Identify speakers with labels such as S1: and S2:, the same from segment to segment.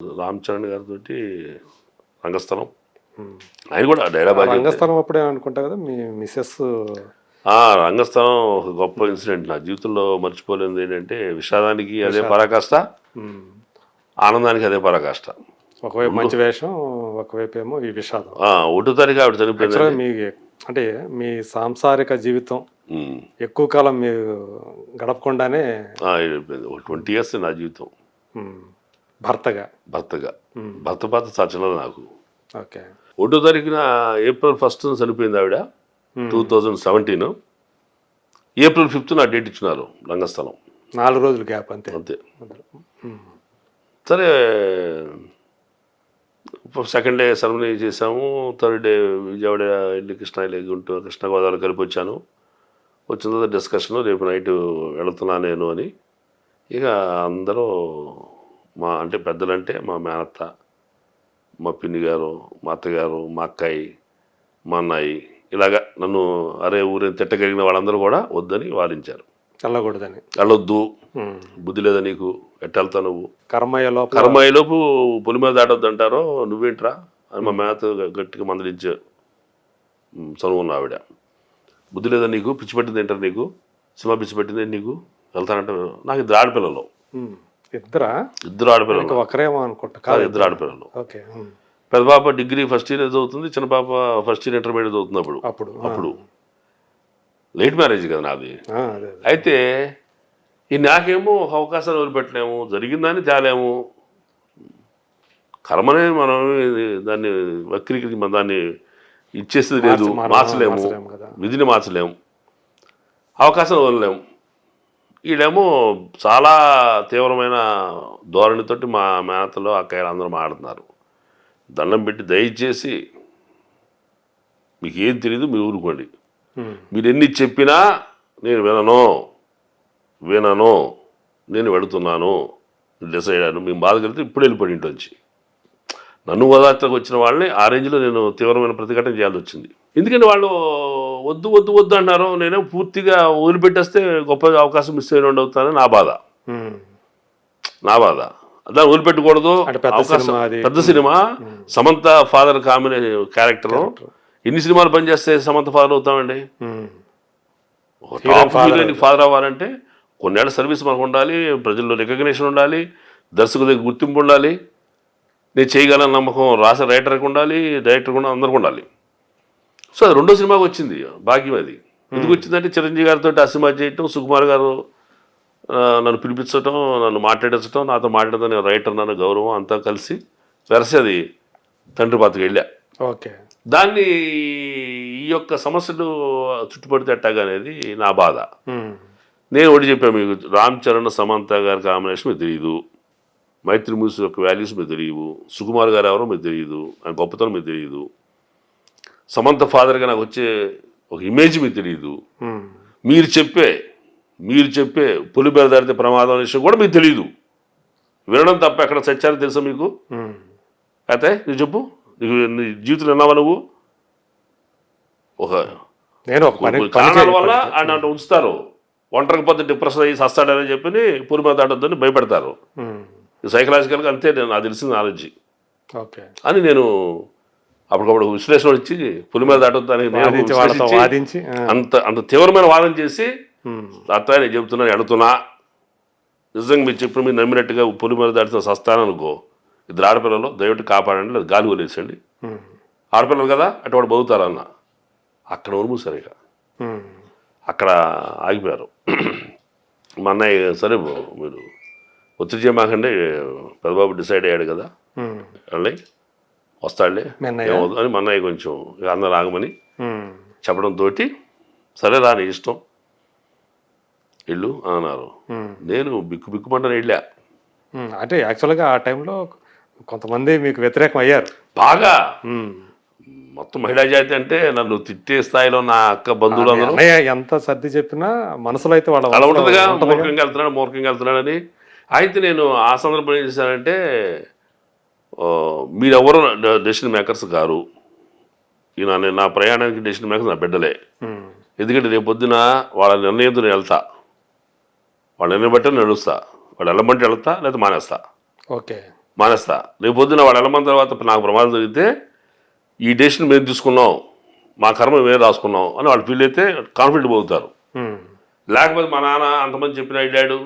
S1: రామ్ చరణ్ గారితోటి రంగస్థలం.
S2: హ్మ్.
S1: ఆయన కూడా డైలాగ్ బాగా చెప్తారు.
S2: రంగస్థలం అప్పుడే అనుకుంటా కదా మీ మిసెస్.
S1: రంగస్థలం ఒక గొప్ప ఇన్సిడెంట్ నా జీవితంలో మర్చిపోలేనిది ఏంటంటే విషాదానికి అదే పరాకాష్ట,
S2: హ్మ్.
S1: ఆనందానికి అదే పరాకాష్ట.
S2: ఒకవైపు మంచి వేషం, ఒకవైపు ఏమో ఈ విషాదం.
S1: 1వ తారీఖు ఆవిడ చనిపోయింది.
S2: యాక్చువల్గా మీ అంటే మీ సాంసారిక జీవితం ఎక్కువ కాలం మీరు గడపకుండానే
S1: 20 years నా జీవితం
S2: హ్మ్, భర్తగా.
S1: భర్తగా. భర్త చాలా చిన్నది నాకు.
S2: ఓకే.
S1: 1వ తారీఖున April 1st చనిపోయింది ఆవిడ. 2017 April 5th నా డేట్ ఇచ్చినారు రంగస్థలం.
S2: 4 రోజులు గ్యాప్ అంతే.
S1: అంతే.
S2: హ్మ్.
S1: సరే సెకండ్ డే సెరమనీ చేసాము. థర్డ్ డే విజయవాడ వెళ్ళి గుంటూరు కృష్ణా గోదావరి కలిపి వచ్చాను. వచ్చిన తర్వాత డిస్కషన్ రేపు నైట్ వెళుతున్నా నేను అని. ఇక అందరూ అంటే పెద్దలంటే మా మేనత్త, మా పిన్ని గారు, మా అత్తగారు, మా అక్కాయి, మా అన్నాయి, ఇలాగా నన్ను అరే ఊరిని తిట్టగలిగిన వాళ్ళందరూ కూడా వద్దని వారించారు.
S2: వెళ్ళకూడదని.
S1: వెళ్ళొద్దు, బుద్ధి లేదా నీకు, ఎట్టెళ్తా నువ్వు,
S2: కర్మయ్యలోపు
S1: పులి మీద దాటొద్దు అంటారో నువ్వేంట్రా అని మా మేత గట్టిగా మందలించే చనువున్న ఆవిడ. బుద్ధి లేదా నీకు, పిచ్చి పెట్టింది ఏంటారు నీకు, సినిమా పిచ్చి పెట్టింది నీకు, వెళ్తానంటే. నాకు ఇద్దరు ఆడపిల్లలు. ఇద్దరు ఆడపిల్లలు.
S2: ఒకరేమో అనుకుంటా.
S1: 2 ఆడపిల్లలు.
S2: ఓకే.
S1: పెద్ద పాప డిగ్రీ ఫస్ట్ ఇయర్ చదువుతుంది, చిన్న పాప ఫస్ట్ ఇయర్ ఇంటర్మీడియట్ చదువుతుంది. అప్పుడు లేట్ మ్యారేజ్ కదా నాది. అయితే ఈ నాకేమో ఒక అవకాశాలు వదిలిపెట్టలేము, జరిగిందని తేలేము. కర్మనే మనం దాన్ని వక్రీకరించి మన దాన్ని ఇచ్చేసేది లేదు, మార్చలేము, విధిని మార్చలేము, అవకాశం వదలలేము. వీళ్ళేమో చాలా తీవ్రమైన ధోరణితోటి మా మేతలో అక్కయ్యలు అందరూ మాట్లాడుతున్నారు. దండం పెట్టి దయచేసి మీకు ఏం తెలియదు, మీరు ఊరుకోండి, మీరు ఎన్ని చెప్పినా నేను వినను, నేను వెళుతున్నాను, డిసైడ్ అయ్యాను, మేము బాధ కలిగితే ఇప్పుడు వెళ్ళిపోయి ఇంటించి. నన్ను ఓదార్చకు వచ్చిన వాళ్ళని ఆ రేంజ్లో నేను తీవ్రమైన ప్రతిఘటన చేయాల్సి వచ్చింది. ఎందుకంటే వాళ్ళు వద్దు వద్దు వద్దు అన్నారు. నేనే పూర్తిగా వదిలిపెట్టేస్తే గొప్ప అవకాశం మిస్ అయిన అవుతానని నా బాధ. దాన్ని వదిలిపెట్టకూడదు. పెద్ద సినిమా, సమంత ఫాదర్ క్యారెక్టర్. ఎన్ని సినిమాలు పనిచేస్తే సమంత ఫాదర్ అవుతామండి? టాప్ హీరోయిన్కి ఫాదర్ అవ్వాలంటే కొన్నేళ్ల సర్వీస్ మనకు ఉండాలి, ప్రజల్లో రికగ్నిషన్ ఉండాలి, దర్శకుల దగ్గర గుర్తింపు ఉండాలి, నేను చేయగలను నమ్మకం రాసే రైటర్కి ఉండాలి, డైరెక్టర్కి ఉండాలి, అందరికి ఉండాలి. సో అది 2వ సినిమాకి వచ్చింది భాగ్యం. అది ఎందుకు వచ్చిందంటే చిరంజీవి గారితో ఆ సినిమా చేయటం, సుకుమార్ గారు నన్ను పిలిపించటం, నన్ను మాట్లాడించడం, నాతో మాట్లాడదని రైటర్ నన్ను గౌరవం అంతా కలిసి వెరసి అది తండ్రి పాత్రకి వెళ్ళా.
S2: ఓకే.
S1: దాన్ని ఈ యొక్క సమస్యలు చుట్టుపడితే ఎట్టాగనేది నా బాధ. నేను ఒకటి చెప్పాను మీకు, రామ్ చరణ్ సమంత గారి కాంబినేషన్ మీకు తెలియదు, మైత్రి మూవీస్ యొక్క వాల్యూస్ మీకు తెలియవు, సుకుమార్ గారు ఎవరో మీకు తెలియదు, ఆయన గొప్పతనం మీకు తెలియదు, సమంత ఫాదర్గా నాకు వచ్చే ఒక ఇమేజ్ మీకు తెలియదు, మీరు చెప్పే పులి మీద దాడితే ప్రమాదం అనే విషయం కూడా మీకు తెలియదు. వినడం తప్ప ఎక్కడ సత్యాన్ని తెలుసా మీకు? అయితే నువ్వు చెప్పు, నీ జీవితంలో విన్నావా నువ్వు? ఒక కారణాల వల్ల ఆయన అంటే ఉంచుతారు, ఒంటరికి పోతే డిప్రెషన్ అయ్యి సస్తాడని చెప్పి పులి మీద దాటొద్దని భయపెడతారు. సైకలాజికల్గా అంతే నాకు తెలిసిన నాలెడ్జ్ అని నేను అప్పటికప్పుడు విశ్లేషణ వచ్చి పులి మీద దాటొద్దని అంత తీవ్రమైన వాదన చేసి అత్తయ్య నేను చెబుతున్నాను, ఎడుతున్నా, నిజంగా మీరు చెప్పిన మీరు నమ్మినట్టుగా పులి మీద దాటితే సస్తాననుకో, 2 ఆడపిల్లలు దయవిಟ್ಟು కాపాడండి, లేదు గాలి వదిలేసండి, ఆడపిల్లలు కదా అటు వాడు బతుకుతారన్న. అక్కడ ఉరుమూసారు. ఇక అక్కడ ఆగిపోయారు. మా అన్నయ్య సరే మీరు ఒత్తిడి చేయమాకండి, పెద్దబాబు డిసైడ్ అయ్యాడు కదా వెళ్ళి వస్తాడులే ఏమవుతుంది అని మా అన్నయ్య కొంచెం ఇక అందరు ఆగమని చెప్పడంతో సరే రా నీ ఇష్టం ఇల్లు అన్నారు. నేను బిక్కుమంటాను వెళ్ళా.
S2: అంటే యాక్చువల్గా ఆ టైంలో కొంతమంది మీకు వ్యతిరేకం అయ్యారు
S1: బాగా. మొత్తం మహిళా జాతి అంటే నన్ను తిట్టే స్థాయిలో నా అక్క బంధువులు
S2: ఎంత సర్ది చెప్పినా మనసులో అయితే
S1: అలా ఉంటుందిగా, మూర్ఖంగా వెళ్తున్నాడని. అయితే నేను ఆ సందర్భం ఏం చేశానంటే, మీరెవరు డెసిషన్ మేకర్స్ గారు, ఈయన నా ప్రయాణానికి డెసిషన్ మేకర్స్ నా బిడ్డలే. ఎందుకంటే రేపు పొద్దున వాళ్ళ నిర్ణయంతో నేను వెళ్తా, వాళ్ళ నిర్ణయం బట్టి నడుస్తా, వాళ్ళు వెళ్ళమంటే వెళ్తా లేదా మానేస్తా.
S2: ఓకే.
S1: మానేస్తా. రేపు పొద్దున వాడు వెళ్ళమన్న తర్వాత నాకు ప్రమాదం జరిగితే ఈ డెసిషన్ మేము తీసుకున్నాం, మా కర్మ మేము రాసుకున్నాం అని వాళ్ళు ఫీల్ అయితే కాన్ఫిడెంట్ పోతారు. లేకపోతే మా నాన్న అంతమంది చెప్పిన వెళ్ళాడు,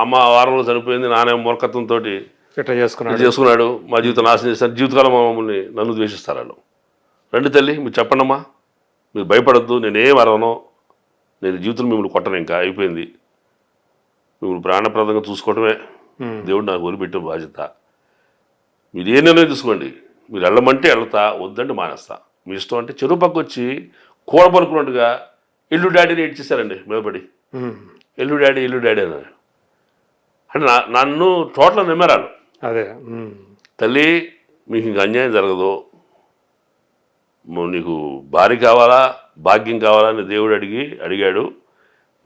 S1: అమ్మ వారంలో చనిపోయింది, నాన్న మూర్ఖత్వంతో
S2: ఇట్లా
S1: చేసుకున్నాడు, మా జీవితం నాశనం చేస్తారు, జీవితకాలం మమ్మల్ని నన్ను ద్వేషిస్తారు వాళ్ళు. రండి తల్లి మీరు చెప్పండమ్మా, మీరు భయపడద్దు, నేనేం అరవను, నేను జీవితం మిమ్మల్ని కొట్టను, ఇంకా అయిపోయింది, మిమ్మల్ని ప్రాణప్రదంగా చూసుకోవటమే దేవుడు నాకు వదిలిపెట్టిన బాధ్యత, మీరు ఏ నిర్ణయం తీసుకోండి, మీరు వెళ్ళమంటే వెళ్తా, వద్దంటే మానేస్తా, మీ ఇష్టం అంటే చెరువు పక్క వచ్చి కూడబలుకున్నట్టుగా ఇల్లు డాడీని ఏడ్చేశారండి మేపడి. ఇల్లు డాడీ అని అంటే నన్ను టోటల్ నమ్మారు.
S2: అదే
S1: తల్లి మీకు ఇంక అన్యాయం జరగదు, నీకు భార్య కావాలా భాగ్యం కావాలా అని దేవుడు అడిగాడు,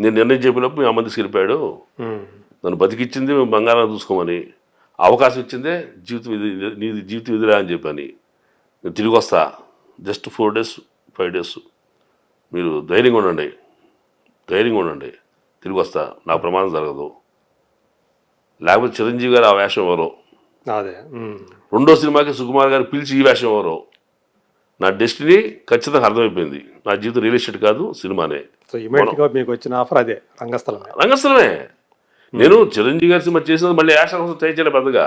S1: నేను నిర్ణయం చెప్పినప్పుడు మీ అమ్మ తీసుకెళ్ళిపోయాడు, నన్ను బతికిచ్చింది మేము బంగారం చూసుకోమని, అవకాశం ఇచ్చిందే జీవితం ఇది, నీది జీవితం ఇదిరా అని చెప్పని, నేను తిరిగి వస్తా, జస్ట్ 4 days 5 days, మీరు ధైర్యంగా ఉండండి తిరిగి వస్తా, నాకు ప్రమాదం జరగదు, లేకపోతే చిరంజీవి గారు ఆ వేషం ఎవరో,
S2: అదే
S1: రెండో సినిమాకి సుకుమార్ గారు పిలిచి ఈ వేషం ఎవరో, నా డెస్టినీ ఖచ్చితంగా అర్థమైపోయింది, నా జీవితం రియల్ ఎస్టేట్ కాదు సినిమానే.
S2: సో ఇమీడియట్గా మీకు వచ్చిన ఆఫర్ అదే
S1: రంగస్థలమే. నేను చిరంజీవి గారి సినిమా చేసినది మళ్ళీ యాక్షన్ కోసం ట్రై చేయలేదు, పెద్దగా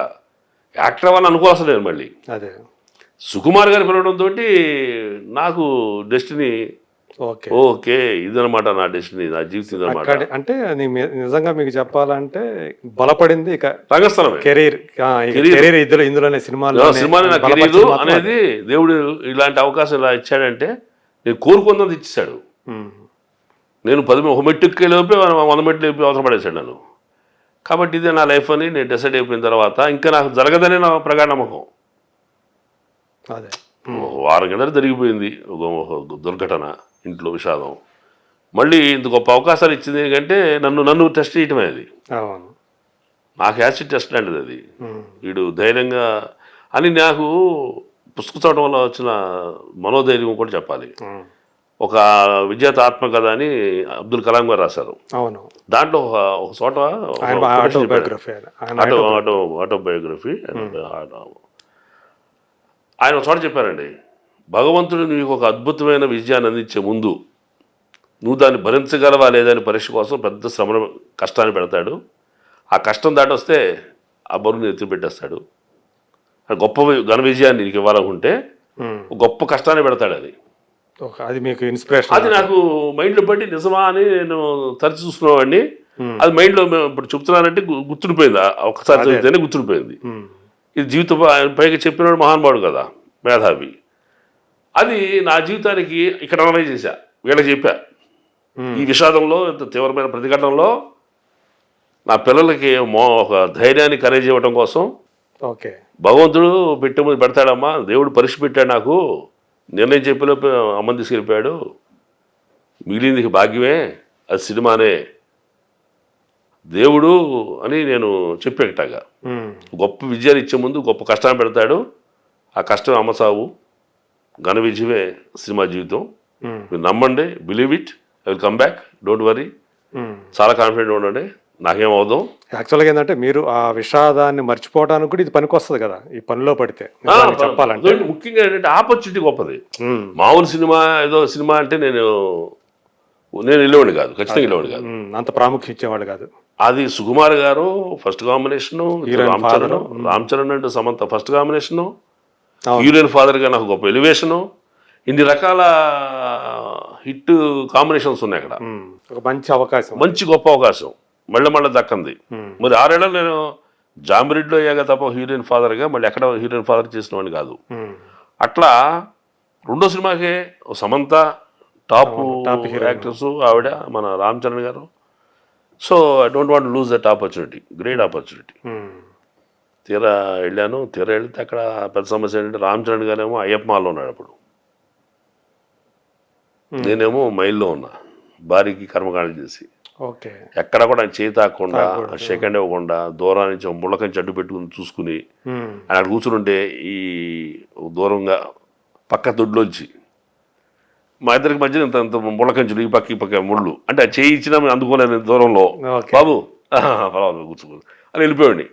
S1: యాక్టర్ అవ్వాలని అనుకోవాల్సిన నేను మళ్ళీ
S2: అదే
S1: సుకుమార్ గారు పిలవడంతో నాకు డెస్టినీ ఓకే ఇదనమాట, నా డెస్టినీ, నా జీవితం ఇదనమాట.
S2: అంటే నిజంగా మీకు చెప్పాలంటే బలపడింది ఇక
S1: రంగస్థలమే,
S2: కెరీర్ ఇందులోనే సినిమాలో
S1: నా కెరీర్ అనేది దేవుడు ఇలాంటి అవకాశం ఇలా ఇచ్చాడంటే నేను కోరుకున్నది ఇచ్చాడు. నేను 10 మెట్టు ఎక్కేలోపే 100 మెట్లు అయిపోయి అవసరం పడేశాడు నన్ను. కాబట్టి ఇదే నా లైఫ్ అని నేను డిసైడ్ అయిపోయిన తర్వాత ఇంకా నాకు జరగదనే నా ప్రగాఢ నమ్మకం.
S2: అదే
S1: వారం కిందట జరిగిపోయింది ఒక దుర్ఘటన, ఇంట్లో విషాదం, మళ్ళీ ఇంత గొప్ప అవకాశాలు ఇచ్చింది ఏంటంటే నన్ను టెస్ట్ చేయటమే. అది నాకు యాసిడ్ టెస్ట్ లాంటిది అది. వీడు ధైర్యంగా అని నాకు పుస్తకం చదవడం వల్ల వచ్చిన మనోధైర్యం కూడా చెప్పాలి. ఒక విజేత ఆత్మకథ అని అబ్దుల్ కలాం గారు రాశారు. దాంట్లో ఒక చోట ఆటోబయోగ్రఫీ ఆయన ఒక చోట చెప్పారండి, భగవంతుడు నీకు ఒక అద్భుతమైన విజయాన్ని అందించే ముందు నువ్వు దాన్ని భరించగలవా లేదని పరీక్ష కోసం పెద్ద శ్రమను కష్టాన్ని పెడతాడు, ఆ కష్టం దాటి వస్తే ఆ బరువుని ఎత్తి పెట్టేస్తాడు, గొప్ప ఘన విజయాన్ని నీకు ఇవ్వాలనుకుంటే గొప్ప కష్టాన్ని పెడతాడు.
S2: అది మీకు ఇన్స్పిరేషన్.
S1: అది నాకు మైండ్లో పట్టి నిజమా అని నేను తరచి చూసుకునేవాడిని. అది మైండ్లో ఇప్పుడు చెప్తున్నానంటే గుర్తుండిపోయింది, ఒకసారి చదివితేనే గుర్తుండిపోయింది. ఇది జీవిత పైగా చెప్పినాడు మహానుభావుడు కదా, మేధావి. అది నా జీవితానికి ఇక్కడ అనలైజ్ చేశా, వీళ్ళకి చెప్పా. ఈ విషాదంలో ఇంత తీవ్రమైన ప్రతిఘటనలో నా పిల్లలకి ఒక ధైర్యాన్ని కరేజ్ ఇవ్వడం కోసం భగవంతుడు పెట్టే ముందు పెడతాడమ్మా, దేవుడు పరీక్ష పెట్టాడు, నాకు నిర్ణయం చెప్పేలోపు అమ్మని తీసుకెళ్ళిపోయాడు, మిగిలింది భాగ్యమే, అది సినిమానే దేవుడు అని నేను చెప్పేటగా. గొప్ప విజయాలు ఇచ్చే ముందు గొప్ప కష్టాన్ని పెడతాడు, ఆ కష్టం అమ్మ సావు, ఘన విజయమే సినిమా జీవితం. మీరు నమ్మండి, believe it, I will come back, don't worry, చాలా కాన్ఫిడెంట్ ఉండండి, నాకేం అవుదాం.
S2: యాక్చువల్గా ఏంటంటే మీరు ఆ విషాదాన్ని మర్చిపోవడానికి కూడా ఇది పనికి వస్తుంది కదా ఈ పనిలో పడితే. చెప్పాలంటే
S1: ముఖ్యంగా ఏంటంటే ఆపర్చునిటీ గొప్పది. మామూలు సినిమా ఏదో సినిమా అంటే నేను వెళ్ళేవాడిని కాదు, ఖచ్చితంగా వెళ్ళేవాడిని కాదు,
S2: అంత ప్రాముఖ్యం ఇచ్చేవాడు కాదు.
S1: అది సుకుమార్ గారు ఫస్ట్ కాంబినేషను, రామ్ చరణ్ అంటే సమంత ఫస్ట్ కాంబినేషను, హీరోయిన్ ఫాదర్గా నాకు గొప్ప ఎలివేషను, ఇన్ని రకాల హిట్ కాంబినేషన్స్ ఉన్నాయి అక్కడ.
S2: ఒక మంచి అవకాశం,
S1: మంచి గొప్ప అవకాశం మళ్ళీ దక్కంది. మరి 6 ఏళ్ళు నేను జాంబిరెడ్డిలో అయ్యాక తప్ప హీరోయిన్ ఫాదర్గా మళ్ళీ ఎక్కడ హీరోయిన్ ఫాదర్ చేసిన వాడిని కాదు. అట్లా రెండో సినిమాకే సమంత టాప్ యాక్టర్స్, ఆవిడ మన రామ్ చరణ్ గారు. So I don't want lose that opportunity, great opportunity. తీరా వెళ్తే అక్కడ పెద్ద సమస్య ఏంటంటే రామ్ చరణ్ గారేమో అయ్యప్ప మాల్లో ఉన్నాడు అప్పుడు, నేనేమో మైల్లో ఉన్నా, భార్యకి కర్మకాండలు చేసి ఎక్కడ కూడా ఆయన చేయి తాకుండా సెకండ్ ఇవ్వకుండా దూరం నుంచి ముళ్ళకంచి అడ్డు పెట్టుకుని చూసుకుని ఆయన అక్కడ కూర్చుంటే ఈ దూరంగా పక్క దొడ్లోంచి మా ఇద్దరికి మధ్య ఇంత ముళ్ళకంచులు ఈ పక్క ముళ్ళు అంటే ఆ చేయి ఇచ్చినా అందుకోలేని దూరంలో బాబు పర్వాలేదు కూర్చోకూడదు అని వెళ్ళిపోయాడిని.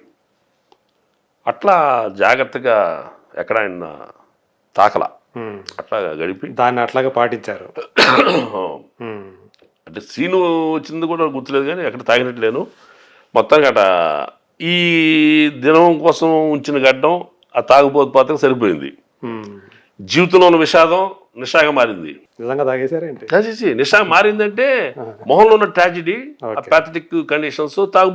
S1: అట్లా జాగ్రత్తగా ఎక్కడ ఆయన తాకల
S2: ఉమ్.
S1: అట్లా గడిపి
S2: దాన్ని అట్లాగే పాటించారు. ఉమ్.
S1: అంటే సీను వచ్చింది కూడా గుర్తులేదు కానీ ఎక్కడ తాగినట్లేను. మొత్తానికి అట ఈ దినం కోసం ఉంచిన గడ్డం ఆ తాగుబోతు పాత్రకు సరిపోయింది.
S2: ఉమ్.
S1: జీవితంలో ఉన్న విషాదం నిషాగా మారింది.
S2: నిజంగా తాగేశారేంటి?
S1: నిషా మారిందంటే మొహంలో ఉన్న ట్రాజిడీ,
S2: Okay.
S1: ప్యాథటిక్ కండిషన్స్ తాగు